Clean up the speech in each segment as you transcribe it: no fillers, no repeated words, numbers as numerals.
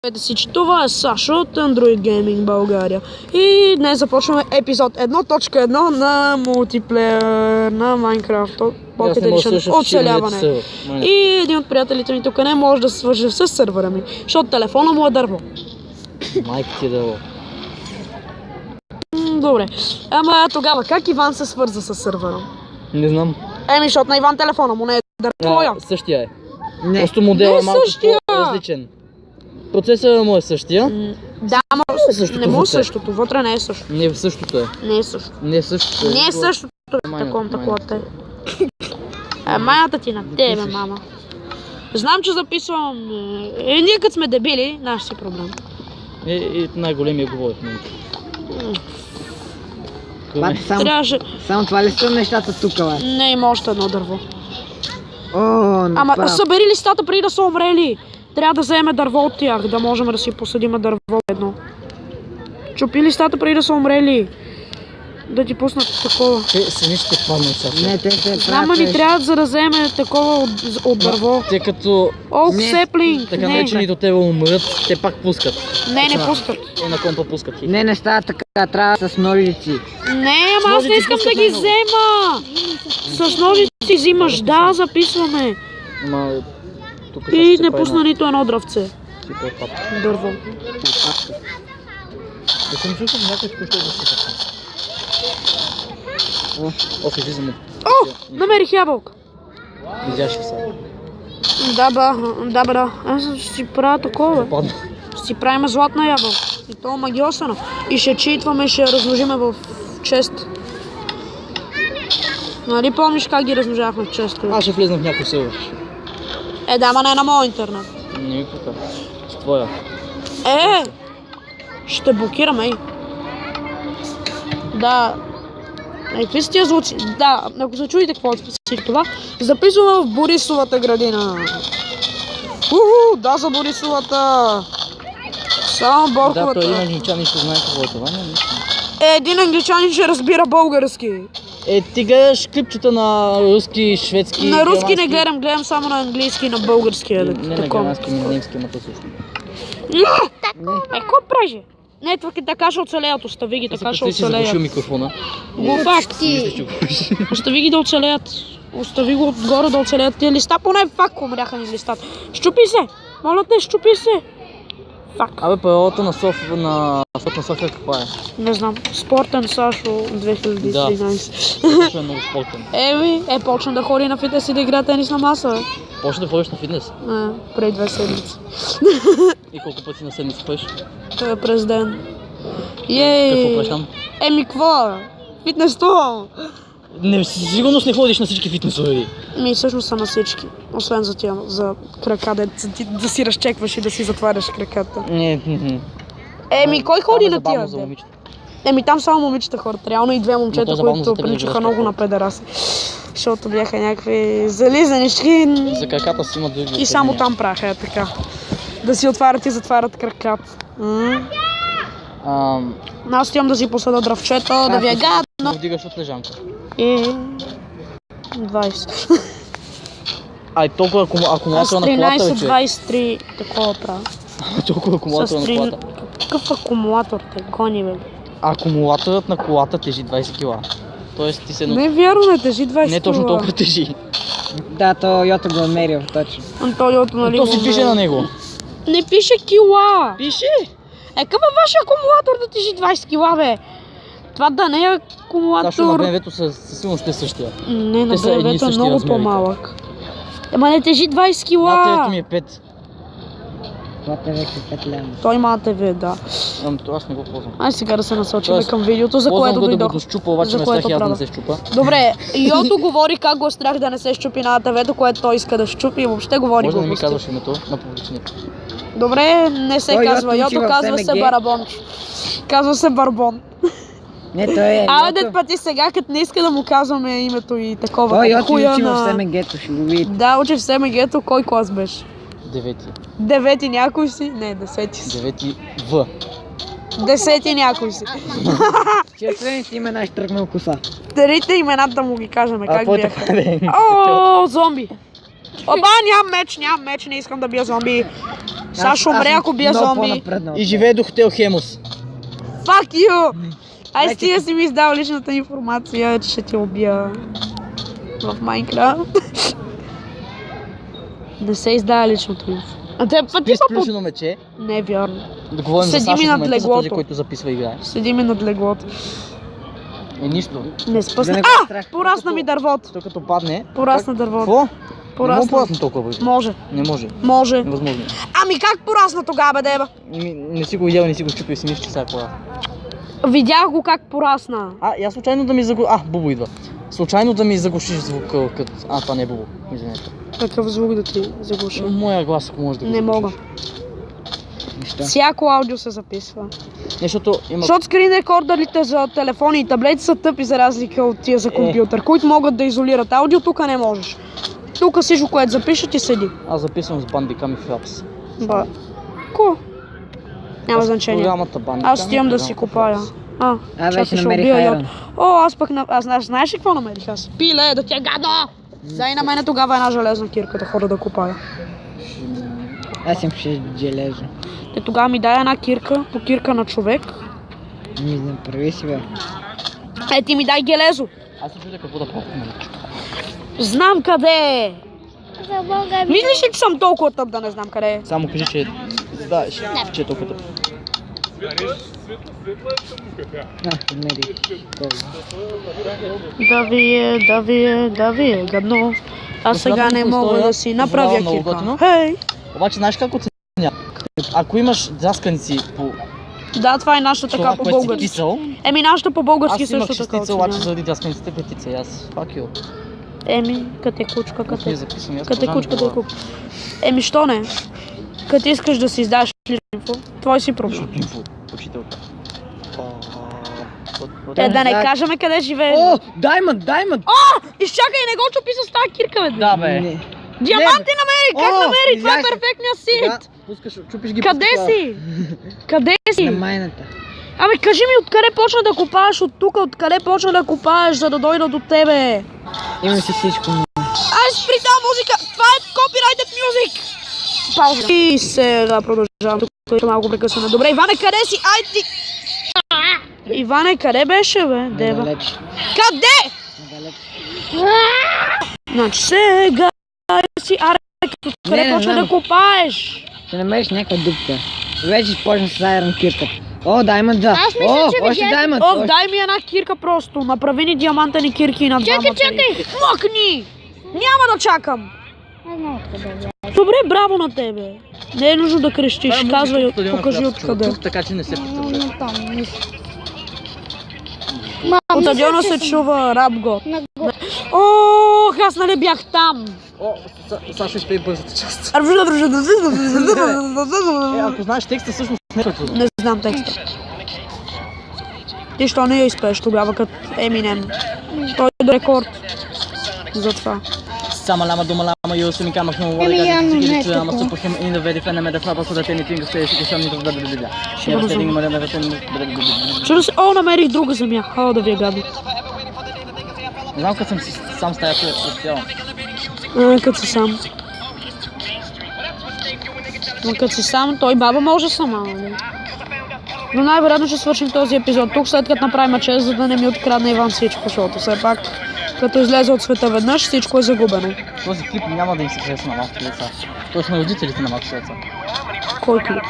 Здравейте си, че това е Сашо от Android Gaming България. И днес започваме епизод 1.1 на мултиплеер на Minecraft Pocket Edition оцеляване. И един от приятелите ми тук не може да се свърже с сървъра ми, защото телефона му е дърво. Майка ти е дърво. Добре, ама тогава как Иван се свърза с сървъра? Не знам. Защото на Иван телефона му не е дърво. Същия е. Просто моделът е малко по-различен. Процесорът му е същия. Да, ама не му е същото, вътре не е същото. Не, същото е. Не е същото. Не е същото. Не е същото. Такова те. Майната ти на тебе, мама. Знам, че записвам. Ние като сме дебили, наш си проблем. И най-големия говори в момента. Само това ли са нещата тук, бе? Не, има още едно дърво. Ама събери листата преди да са умрели. Трябва да вземе дърво от тях, да можем да си посадим дърво едно. Чупи листата преди да са умрели. Да ти пуснат такова. Те сами ще паднат сега. Не, те се правят. Ама ни трябва да вземе такова от дърво. Те като... Сеплинг! Така наречените от тебе умрат, те пак пускат. Не пускат. И на компа пускат. Не става така, трябва с ножици. Не, ама аз не искам да ги взема! С ножици взимаш, да, записваме. И не пусна нито едно дръвце. Дърво. Да съм чувствам някой току-що да се пътна. Излизаме. Намерих ябълка. Видяш ли са? Да. Аз ще си правя такова. Ще си правим златна ябълка. И то магиосана. И ще читваме, ще размножиме в чест. Нали помниш как ги размножавахме в чест? Аз ще влезна в някой сервер. Да, ама не на моя интернет. Не ми пука. С твоя. Ще блокираме. Да. Какви са тия звуци? Да, ако се чуете какво е това, записваме в Борисовата градина. Да, за Борисовата. Само Борковата. Да, той един англичанин ще знае какво е това, един англичанин ще разбира български. Ти гледаш клипчета на руски, шведски, на руски не гледам само на английски и на български. Не на германски, на немски, ама то също. Какво прави? Не, така ще оцелеят, остави ги, така ще оцелеят. Ти си запушил микрофона. Глупак. Остави ги да оцелеят. Остави го отгоре да оцелеят тия листа, поне фак умряха ни листата. Щупи се! Моля те, щупи се! Фак. Абе, правилата на София каква е? Не знам. Спортен Сашо 2013. Да. Сашо е много спортен. Почна да ходи на фитнес и да играе тенис на маса. Почна да ходиш на фитнес? Преди 2 седмици. И колко пъти на седмица ходиш? През ден. Какво правиш там? Какво? Фитнес-то! Сигурно не ходиш на всички фитнесове. Всъщност са на всички. Освен за тия, за крака, да си разчекваш и да си затваряш краката. Кой ходи на тия? Там само момичета хората. Реално и 2 момчета, които приличаха много на педераси. Защото бяха някакви зализанички. За краката си имат други. И само там праха така. Да си отварят и затварят краката. Аз отивам да си посада дръвчето, да ви е гадно. Да вдигаш от лежанка. 20. Толкова акумулатора на колата вече. 13-23 такова правя. Толкова акумулатора на колата. Какъв акумулатор те гони, бе? Акумулаторът на колата тежи 20 кг. Тоест ти се... Не, вярно, не тежи 20 кг. Не точно толкова тежи. Да, то Йото го е мерил, точно. Йото, нали? То си пише на него. Не пише кила. Пише? Какъв е вашия акумулатор да тежи 20 кг, бе? Това да не е акумулатор... Защото на БМВ-то със сигурност е същия. Не, на БМВ-то е много по-малък. Ама не тежи 20 кг. На ТВ ми е 5. Това ТВ е 5 лева. Той има ТВ, да. Аз не го ползвам. Ай сега да се насочим към видеото, за което дойдох. Ползвам го да го щупа, обаче ме страх да не се щупа. Добре, Йото говори как го страх да не се щупи на ТВ-то, което той иска да щупи и въобще говори глупости. глупости. Може да не ми казваш името на публичния. Добре, не се казва Йото, казва се Барабонч. Казва се Барбон. Не, той е дет пъти сега, като не иска да му казваме името и такова. Той Йото учи в СМГ-то, ще го видите. Да, учи в СМГ-то, кой клас беше? 9-ти някой си? Не, 10-ти си. 9-ти В. 10-ти някой си. Четврените имена ще тръгнал коса. Трите имената му ги кажем, как бяха. Зомби! Нямам меч, не искам да бия зомби. Сега ще умре, ако бия зомби. И живее до хотел Хемус. Fuck you! Ай, стига си ми издал личната информация, че ще те убия в Майнкрафт. Не се издава личното инфо. А те пъти Ти сплюшено мече. Не е вярно. Да говорим за Седи Сашо ми в над момента, за този, леглото. който записва и играе. Седи ми над леглото. Нищо. Не спъсна. Да не го А! страх. Порасна ми дървото. Той като падне... Порасна дървото. Какво? Не мога Порасна. порасна толкова бързо. Може. Не може. Може. Невъзможно. Ами как порасна тогава, бе, деба? Не си го видял, не си го щупил и си мислиш, че сега пора. Видях го как порасна. Я случайно да ми заглушиш... Бубо идва. Случайно да ми заглушиш звука, като... Това не е Бубо. Извинете. Какъв звук да ти заглуша? Моя глас, ако може да го Не заглушиш. мога. Нищо. Всяко аудио се записва. Защото има... Защото скрин рекордерите за телефони и таблети са тъпи за разлика от тия за компютър, които могат да изолират аудио, тук не можеш. Тук всичко, което запише, ти седи. Аз записвам с Bandicam и Fraps. Ба. Ко? Няма значение. Програмата Bandicam. Аз отивам да си копая. Вече ще намерих убия айрон. Йод. Аз пък, знаеш ли какво намерих аз? Пиле, да ти е гадно! Дай на мене тогава една железна кирка да ходя да копая. Аз им ще железо. Те тогава ми дай една кирка, по кирка на човек. Не знам, прави си бе. Ти ми дай гелезо. Аз се чудя какво да правя. Знам къде е. За Бога ми. Мислиш ли, че съм толкова тъп да не знам къде е? Само кажи, че знаеш, че е толкова тъп. Намерих. Да ви е гадно. Аз сега не Последната мога история да си направя много кирка. готино. Хей! Обаче знаеш как оценя? Ако имаш драсканици по Да, това е нашата така това, по което си български. писал, нашата по български аз имах също така шестица, обаче оценява. заради драсканиците петица и аз fuck you. Къде кучка, Аз не записвам, аз къде продължавам кучка, да говоря. що не? Като искаш да си издаш лична инфо, твой си проблем. Защото инфо, учителка. Да не кажем къде живееш. О, даймонд! Изчакай, не го чупи с тази кирка, бе. Да, бе. Не. Диаманти намери! Как О, намери? Това е излязе. перфектният Сега сит! пускаш, чупиш ги. Къде пускаш си? Къде На си? майната. Ами кажи ми откъде почна да копаеш от тук, откъде почна да копаеш, за да дойда до тебе. Имам си всичко. Ай, спри тази музика! Това е copyrighted music! Пауза. И сега продължавам. Тук е малко прекъсване. Добре, Иване, къде си? Ай ти! Иване, къде беше, бе? Деба. Недалеч. Къде? Недалеч. Значи сега си аре, къде Не почна знам. да копаеш? Ще намериш някаква дупка. Вече почна с айрон кирката. О, даймонд, да. Аз мисля, че още видях. даймонд. О, дай ми една кирка просто. Направи ни диамантени кирки на двамата. Чакай! Мъкни! Няма да чакам. Не знам откъде бе. Добре, браво на тебе. Не е нужно да крещиш. Казвай, покажи откъде. Тук така, че не се представя. Не там, мисля. От стадиона се чува рап год. Ох, аз нали бях там. О, Сашо изпей бързата част. Ако знаеш текста, всъщност не е трудно. Не знам текста. Ти що не я изпееш тогава, като Еминем? Той е рекорд. За това. Sama lama duma lama yo sumi kama kama wala Еми, ga не tiki е tiki ama такова. super him in the very fan me da fa so da teni tinga se shi sham ni da da da. Ще да стигнем да да да. Чудо се, намерих друга земя. Хала да ви е гадно. Не знам как съм си сам стая ако успявам. Като си сам. Но като си сам, той баба може сама, нали? Но най-вероятно ще свършим този епизод тук, след като направим чест, за да не ми открадне Иван всичко, защото все пак, като излезе от света веднъж, всичко е загубено. Този клип няма да им се хареса на малките деца. Тоест на родителите на малките деца. Кой клип?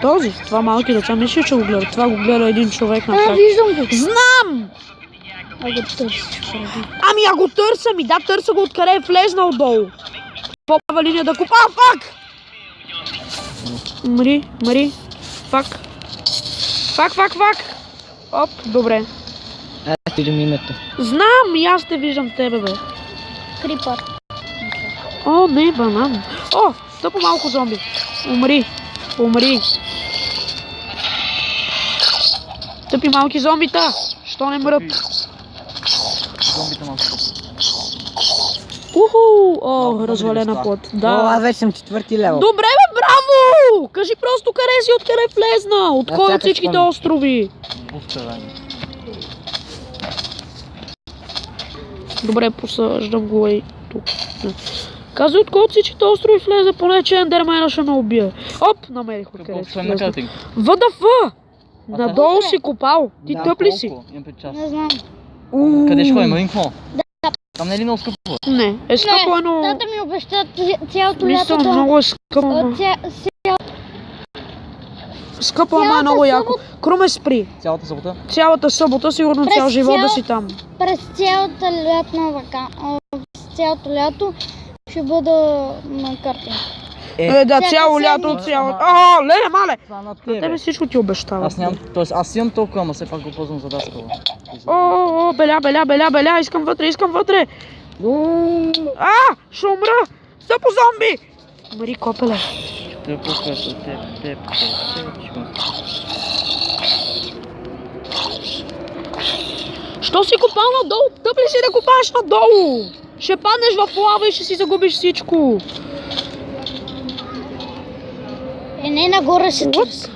Този? Това малки деца мисля, че го гледа. Това го гледа един човек на крак. Виждам го. Знам! А го търсиш. Ами я го търся ми, да, търся го откъде е влезнал долу. По-права линия да купа. Фак! Мари. Фак. Фак. Оп, добре. Аз виждам името. Знам, и аз те виждам тебе, бе. Крипър. О, не, банан. О, тъпо малко зомби. Умри. Тъпи малки зомбита. Що не мрът? Зомбите малко. Уху! О, Малко развалена зомби плът. О, Да. аз вече съм четвърти левел. Добре, бе, браво! Кажи просто къде си, откъде е влезна. От Аз кой от чакай всичките спомням. острови? Бухчевани. Добре, посъждам го и тук. Каза от всичките острови влезе, поне че Ендермена ще ме убие. Оп, намерих откъде си Какво на картинг? ВДФ! Надолу си копал. Ти тъп ли си? Имам 5 часа. Не знам. Къде ще ходим? Инфо? Там не е ли много скъпо? Не, е скъпо, но... Тата ми обеща цялото Мисля, лято. много е скъпо. Скъпо, ама е много яко. Кроме спри. Цялата събота? Цялата събота, сигурно През цял живот да цял- си там. През цялата лятна през цялото лято ще бъда на картинг. Да, всяка цяло лято, седмица. цяло... Ама- Леле, мале! Това на Тебе тебе. всичко ти обещава. Аз нямам, т.е. аз имам толкова, ама все пак го ползвам за даскала. О, беля, искам вътре. Ще умра! Стъпо зомби! Мари, копеле. Що си копал надолу? Тъп ли си да копаш надолу? Ще паднеш в лава и ще си загубиш всичко. Не, нагоре се търси.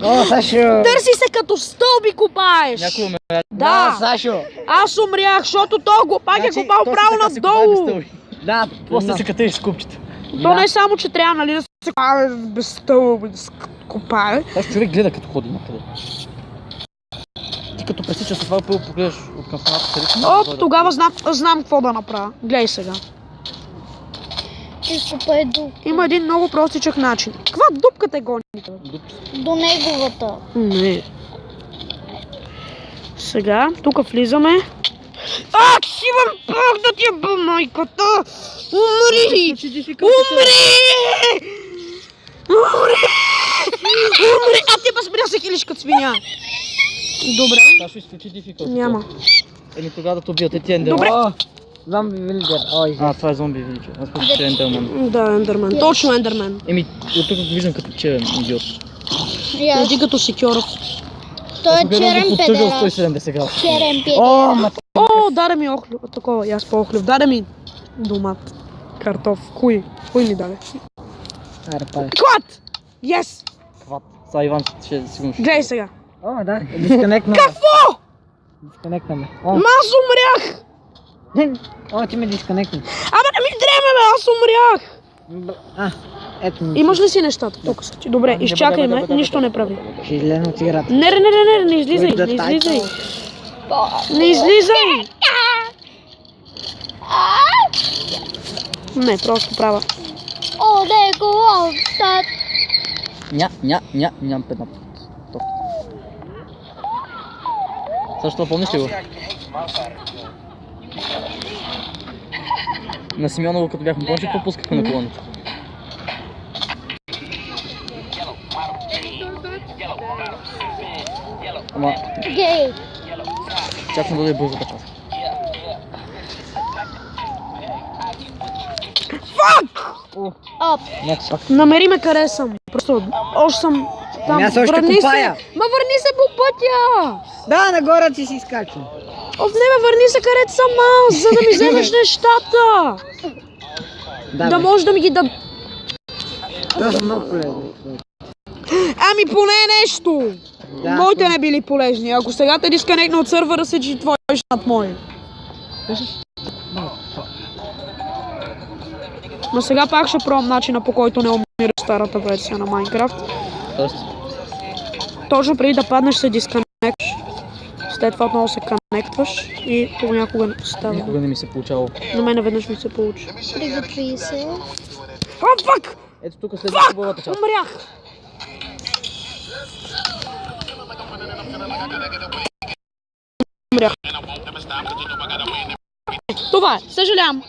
О, Сашо! Търси се като стълби копаеш. Някой умря. Да, Сашо! аз умрях, защото той глупак е копал право надолу. Да, После се катери с купчета. То не е само, че трябва, нали, да се копае без стълби, да се копае. Аз човек гледа като ходи някъде. Ти като пресичаш с това първо погледаш от към страната. Оп, тогава знам какво да направя. Гледай сега. Изкопай Има един много простичък начин. Каква дупка те гони? до неговата. Не. Сега, тук влизаме. Си имам пак да ти бъл, майката! Умри! А ти спря се хилиш като свиня. Добре. Сашо изключи дификулт. Няма. Еми тогава да те убият, ти ендерман. Добре. О, зомби вилджер. О, извиня. Това е зомби, видите. Аз просто че е ендерман. Да, Ендермен. Точно Ендермен. Еми, от тук го виждам като черен идиот. Не ти като Секьоров. Той е Аз го гледам черен го подтъгал педерас. 170 градуса. Черен О, педерас. ма О, даде ми охлюв. Такова, и аз по-охлюв. Даде ми домат. Картоф. Хуй ми даде. Аре, пале. Клад! Yes! Хват. Са Иван ще сигурно ще. Гледай сега. О, да, дисконектна. Какво? Дисконектна. Ма аз умрях! О, ти ме дисконектна. Абе не ми дреме, бе, аз умрях! Ето ми. Имаш ли си нещата? Тук са ти. Добре, изчакай ме, нищо не прави. Ще излезна от играта. Не излизай, With the не излизай. title. Не излизай! Не, просто права. О, него, стат. Ням педна. Също помниш ли го? На Симеоново, като бяхме помниш, какво пускахме на колоната? Ама, Гей. чакам да дойде бързата част. Оп. Някак пак. Намери ме къде съм. Просто още съм там. Ами аз още Върни се. копая. Ма върни се по пътя! Да, нагоре ти си изкачвам. Не ме върни се където съм аз, за да ми вземеш нещата! Да можеш да ми ги да... Това е много полезно. Ами поне нещо! Да. Моите не били полезни. Ако сега те дисконектна от сървъра, се че твой ще над мой. Но сега пак ще пробвам начина, по който не умира старата версия на Майнкрафт. Тоест, Точно преди да паднеш се дисконектваш. След това отново се конектваш и понякога не става. никога не ми се получавало. На мен веднъж ми се получи. Приготви се. Фак! Ето тук след хубавата част. Умрях! Умрях. Това е. Съжалявам.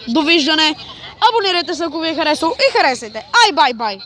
Довиждане. Абонирайте се, ако ви е харесало и харесайте. Ай, бай, бай!